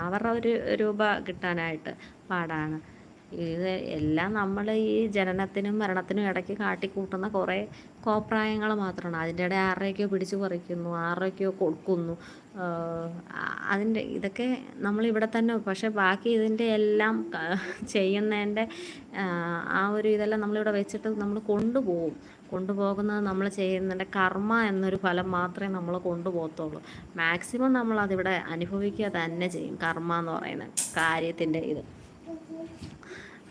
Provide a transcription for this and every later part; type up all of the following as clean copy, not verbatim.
അവരുടെ ഒരു രൂപ കിട്ടാനായിട്ട് പാടാണ്. ഇത് എല്ലാം നമ്മൾ ഈ ജനനത്തിനും മരണത്തിനും ഇടയ്ക്ക് കാട്ടിക്കൂട്ടുന്ന കുറേ കോപ്രായങ്ങൾ മാത്രമാണ്. അതിൻ്റെ ഇടയിൽ ആരുടെയൊക്കെയോ പിടിച്ചു പറിക്കുന്നു, ആരുടെയൊക്കെയോ കൊടുക്കുന്നു. അതിൻ്റെ ഇതൊക്കെ നമ്മളിവിടെ തന്നെ, പക്ഷെ ബാക്കി ഇതിൻ്റെ എല്ലാം ചെയ്യുന്നതിൻ്റെ ആ ഒരു ഇതെല്ലാം നമ്മളിവിടെ വെച്ചിട്ട് നമ്മൾ കൊണ്ടുപോകുന്നത് നമ്മൾ ചെയ്യുന്നതിൻ്റെ കർമ്മ എന്നൊരു ഫലം മാത്രമേ നമ്മൾ കൊണ്ടുപോകത്തുള്ളൂ. മാക്സിമം നമ്മളതിവിടെ അനുഭവിക്കുക തന്നെ ചെയ്യും. കർമ്മ എന്ന് പറയുന്ന കാര്യത്തിൻ്റെ ഇത്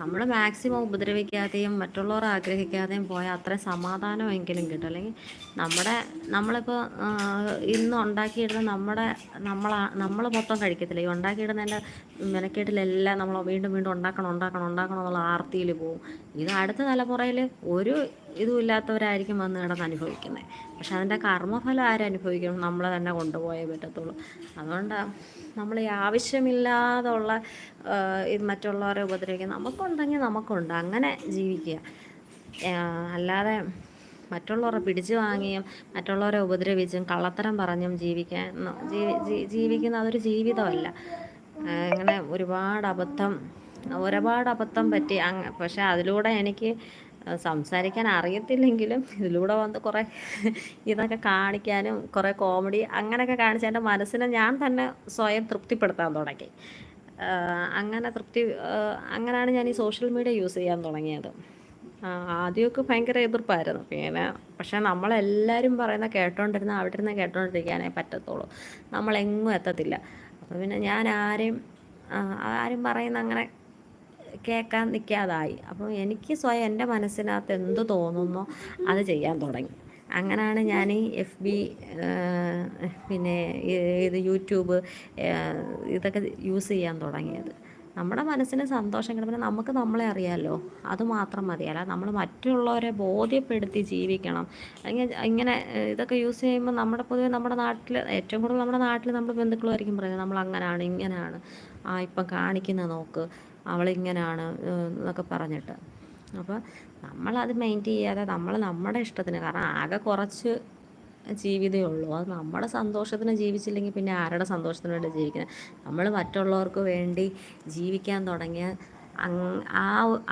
നമ്മൾ മാക്സിമം ഉപദ്രവിക്കാതെയും മറ്റുള്ളവർ ആഗ്രഹിക്കാതെയും പോയാൽ അത്രയും സമാധാനമെങ്കിലും കിട്ടും. അല്ലെങ്കിൽ നമ്മളിപ്പോൾ ഇന്ന് ഉണ്ടാക്കിയിടുന്ന നമ്മൾ മൊത്തം കഴിക്കത്തില്ല. ഈ ഉണ്ടാക്കിയിടുന്നതിൻ്റെ മെനക്കേട്ടിലെല്ലാം നമ്മൾ വീണ്ടും വീണ്ടും ഉണ്ടാക്കണം എന്നുള്ള ആർത്തിയിൽ പോവും. ഇത് അടുത്ത തലമുറയിൽ ഒരു ഇതും ഇല്ലാത്തവരായിരിക്കും വന്ന് കിടന്ന് അനുഭവിക്കുന്നത്. പക്ഷെ അതിൻ്റെ കർമ്മഫലം ആരനുഭവിക്കണം? നമ്മൾ തന്നെ കൊണ്ടുപോയേ പറ്റത്തുള്ളൂ. അതുകൊണ്ടാണ് നമ്മൾ ഈ ആവശ്യമില്ലാതുള്ള ഇത് മറ്റുള്ളവരെ ഉപദ്രവിക്കുക. നമുക്കുണ്ടെങ്കിൽ നമുക്കുണ്ട്, അങ്ങനെ ജീവിക്കുക. അല്ലാതെ മറ്റുള്ളവരെ പിടിച്ചു വാങ്ങിയും മറ്റുള്ളവരെ ഉപദ്രവിച്ചും കള്ളത്തരം പറഞ്ഞും ജീവിക്കുന്ന അതൊരു ജീവിതമല്ല. അങ്ങനെ ഒരുപാട് അബദ്ധം പറ്റി. പക്ഷെ അതിലൂടെ എനിക്ക് സംസാരിക്കാൻ അറിയത്തില്ലെങ്കിലും ഇതിലൂടെ വന്ന് കുറേ ഇതൊക്കെ കാണിക്കാനും കുറേ കോമഡി അങ്ങനെയൊക്കെ കാണിച്ച് എൻ്റെ മനസ്സിനെ ഞാൻ തന്നെ സ്വയം തൃപ്തിപ്പെടുത്താൻ തുടങ്ങി. അങ്ങനെയാണ് ഞാൻ ഈ സോഷ്യൽ മീഡിയ യൂസ് ചെയ്യാൻ തുടങ്ങിയത്. ആദ്യമൊക്കെ ഭയങ്കര എതിർപ്പായിരുന്നു. പിന്നെ പക്ഷേ നമ്മളെല്ലാവരും പറയുന്ന അവിടെ ഇരുന്ന് കേട്ടോണ്ടിരിക്കാനേ പറ്റത്തുള്ളൂ. നമ്മളെങ്ങും എത്തത്തില്ല. അപ്പോൾ പിന്നെ ഞാൻ ആരും പറയുന്ന അങ്ങനെ കേൾക്കാൻ നിൽക്കാതായി. അപ്പോൾ എനിക്ക് സ്വയം എൻ്റെ മനസ്സിനകത്ത് എന്ത് തോന്നുന്നോ അത് ചെയ്യാൻ തുടങ്ങി. അങ്ങനെയാണ് ഞാൻ ഈ FB പിന്നെ ഇത് യൂട്യൂബ് ഇതൊക്കെ യൂസ് ചെയ്യാൻ തുടങ്ങിയത്. നമ്മുടെ മനസ്സിന് സന്തോഷം കിട്ടും. പിന്നെ നമുക്ക് നമ്മളെ അറിയാമല്ലോ, അതുമാത്രം മതിയല്ല. നമ്മൾ മറ്റുള്ളവരെ ബോധ്യപ്പെടുത്തി ജീവിക്കണം. അല്ലെങ്കിൽ ഇങ്ങനെ ഇതൊക്കെ യൂസ് ചെയ്യുമ്പോൾ പൊതുവെ നമ്മുടെ നാട്ടിൽ ഏറ്റവും കൂടുതൽ നമ്മുടെ ബന്ധുക്കളുമായിരിക്കും പറയുന്നത് നമ്മൾ അങ്ങനെയാണ് ഇങ്ങനെയാണ്, ഇപ്പം കാണിക്കുന്ന നോക്ക് അവളിങ്ങനെയാണ് എന്നൊക്കെ പറഞ്ഞിട്ട്. അപ്പോൾ നമ്മളത് മൈൻഡ് ചെയ്യാതെ നമ്മുടെ ഇഷ്ടത്തിന്, കാരണം ആകെ കുറച്ച് ജീവിതമേ ഉള്ളൂ. അത് നമ്മുടെ സന്തോഷത്തിന് ജീവിച്ചില്ലെങ്കിൽ പിന്നെ ആരുടെ സന്തോഷത്തിന് വേണ്ടി ജീവിക്കുന്നത്? നമ്മൾ മറ്റുള്ളവർക്ക് വേണ്ടി ജീവിക്കാൻ തുടങ്ങിയ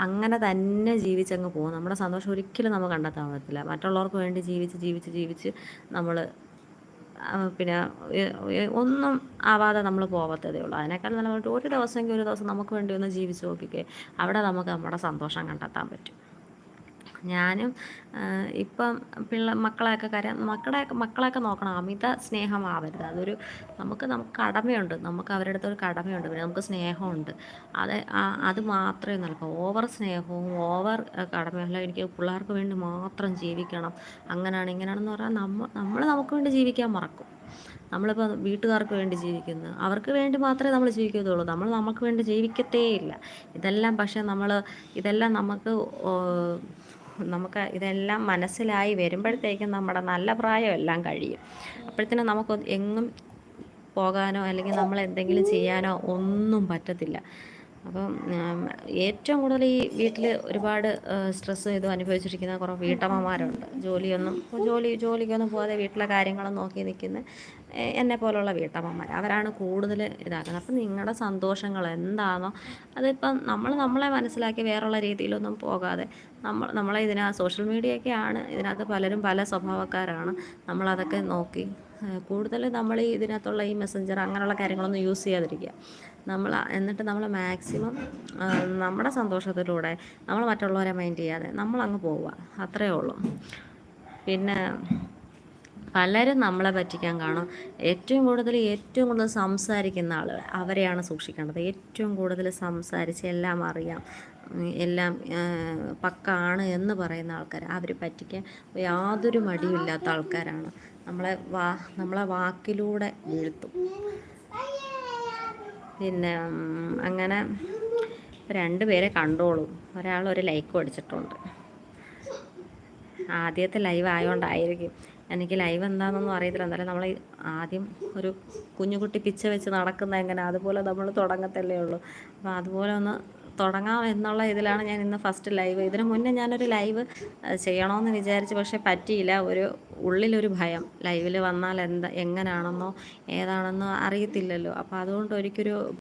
അങ്ങനെ തന്നെ ജീവിച്ചങ്ങ് പോകും. നമ്മുടെ സന്തോഷം ഒരിക്കലും നമുക്ക് കണ്ടെത്താൻ പറ്റില്ല. മറ്റുള്ളവർക്ക് വേണ്ടി ജീവിച്ച് നമ്മൾ പിന്നെ ഒന്നും ആവാതെ നമ്മൾ പോകത്തതേ ഉള്ളൂ. അതിനേക്കാൾ നല്ല ഒരു ദിവസം നമുക്ക് വേണ്ടി ഒന്ന് ജീവിച്ച് നോക്കിക്കേ. അവിടെ നമുക്ക് നമ്മുടെ സന്തോഷം കണ്ടെത്താൻ പറ്റും. ഞാനും ഇപ്പം മക്കളെയൊക്കെ നോക്കണം. അമിത സ്നേഹമാവരുത്. നമുക്ക് കടമയുണ്ട്. നമുക്ക് അവരുടെ അടുത്തൊരു കടമയുണ്ട്. പിന്നെ നമുക്ക് സ്നേഹമുണ്ട്. അത് മാത്രമേ നൽകാവൂ. ഓവർ സ്നേഹവും ഓവർ കടമയല്ല. എനിക്ക് പിള്ളേർക്ക് വേണ്ടി മാത്രം ജീവിക്കണം, അങ്ങനെയാണ് ഇങ്ങനെയാണെന്ന് പറഞ്ഞാൽ നമ്മൾ നമുക്ക് വേണ്ടി ജീവിക്കാൻ മറക്കും. നമ്മളിപ്പോൾ വീട്ടുകാർക്ക് വേണ്ടി ജീവിക്കുന്നു, അവർക്ക് വേണ്ടി മാത്രമേ നമ്മൾ ജീവിക്കത്തുള്ളൂ. നമുക്ക് വേണ്ടി ജീവിക്കത്തേ ഇല്ല. ഇതെല്ലാം നമുക്ക് ഇതെല്ലാം മനസ്സിലായി വരുമ്പോഴത്തേക്കും നമ്മുടെ നല്ല പ്രായം എല്ലാം കഴിയും. അപ്പോഴത്തേനും നമുക്ക് എങ്ങും പോകാനോ അല്ലെങ്കിൽ നമ്മൾ എന്തെങ്കിലും ചെയ്യാനോ ഒന്നും പറ്റത്തില്ല. അപ്പം ഏറ്റവും കൂടുതൽ ഈ വീട്ടിൽ ഒരുപാട് സ്ട്രെസ് അനുഭവിച്ചിരിക്കുന്ന കുറേ വീട്ടമ്മമാരുണ്ട്. ജോലിക്കൊന്നും പോകാതെ വീട്ടിലെ കാര്യങ്ങളും നോക്കി നിൽക്കുന്ന എന്നെ പോലുള്ള വീട്ടമ്മമാർ, അവരാണ് കൂടുതൽ ഇതാക്കുന്നത്. അപ്പം നിങ്ങളുടെ സന്തോഷങ്ങൾ എന്താണോ അതിപ്പം നമ്മളെ മനസ്സിലാക്കി വേറെയുള്ള രീതിയിലൊന്നും പോകാതെ നമ്മളെ സോഷ്യൽ മീഡിയയൊക്കെയാണ്, ഇതിനകത്ത് പലരും പല സ്വഭാവക്കാരാണ്. നമ്മളതൊക്കെ നോക്കി കൂടുതൽ നമ്മൾ ഇതിനകത്തുള്ള ഈ മെസ്സഞ്ചർ അങ്ങനെയുള്ള കാര്യങ്ങളൊന്നും യൂസ് ചെയ്യാതിരിക്കുക. എന്നിട്ട് നമ്മൾ മാക്സിമം നമ്മുടെ സന്തോഷത്തിലൂടെ നമ്മൾ മറ്റുള്ളവരെ മൈൻഡ് ചെയ്യാതെ നമ്മളങ്ങ് പോവുക, അത്രയേ ഉള്ളൂ. പിന്നെ പലരും നമ്മളെ പറ്റിക്കാൻ കാണും. ഏറ്റവും കൂടുതൽ സംസാരിക്കുന്ന ആളുകൾ, അവരെയാണ് സൂക്ഷിക്കേണ്ടത്. ഏറ്റവും കൂടുതൽ സംസാരിച്ച് എല്ലാം അറിയാം, എല്ലാം പക്കാണ് എന്ന് പറയുന്ന ആൾക്കാർ, അവർ പറ്റിക്കാൻ യാതൊരു മടിയില്ലാത്ത ആൾക്കാരാണ്. നമ്മളെ വാക്കിലൂടെ വീഴ്ത്തും. പിന്നെ അങ്ങനെ 2 പേരെ കണ്ടോളൂ. ഒരാൾ ഒരു ലൈക്ക് അടിച്ചിട്ടുണ്ട്. ആദ്യത്തെ ലൈവ് ആയതുകൊണ്ടായിരിക്കും. എനിക്ക് ലൈവ് എന്താണെന്നൊന്നും അറിയത്തില്ല. എന്തായാലും നമ്മൾ ആദ്യം ഒരു കുഞ്ഞുകുട്ടി പിച്ച വെച്ച് നടക്കുന്ന എങ്ങനെ അതുപോലെ നമ്മൾ തുടങ്ങത്തല്ലേ ഉള്ളൂ. അപ്പോൾ അതുപോലെ ഒന്ന് തുടങ്ങാം എന്നുള്ള ഇതിലാണ് ഞാൻ ഇന്ന് ഫസ്റ്റ് ലൈവ്. ഇതിന് മുന്നേ ഞാനൊരു ലൈവ് ചെയ്യണമെന്ന് വിചാരിച്ചു, പക്ഷേ പറ്റിയില്ല. ഉള്ളിലൊരു ഭയം, ലൈവിൽ വന്നാൽ എങ്ങനാണെന്നോ ഏതാണെന്നോ അറിയത്തില്ലല്ലോ. അപ്പോൾ അതുകൊണ്ട് ഒരിക്കലും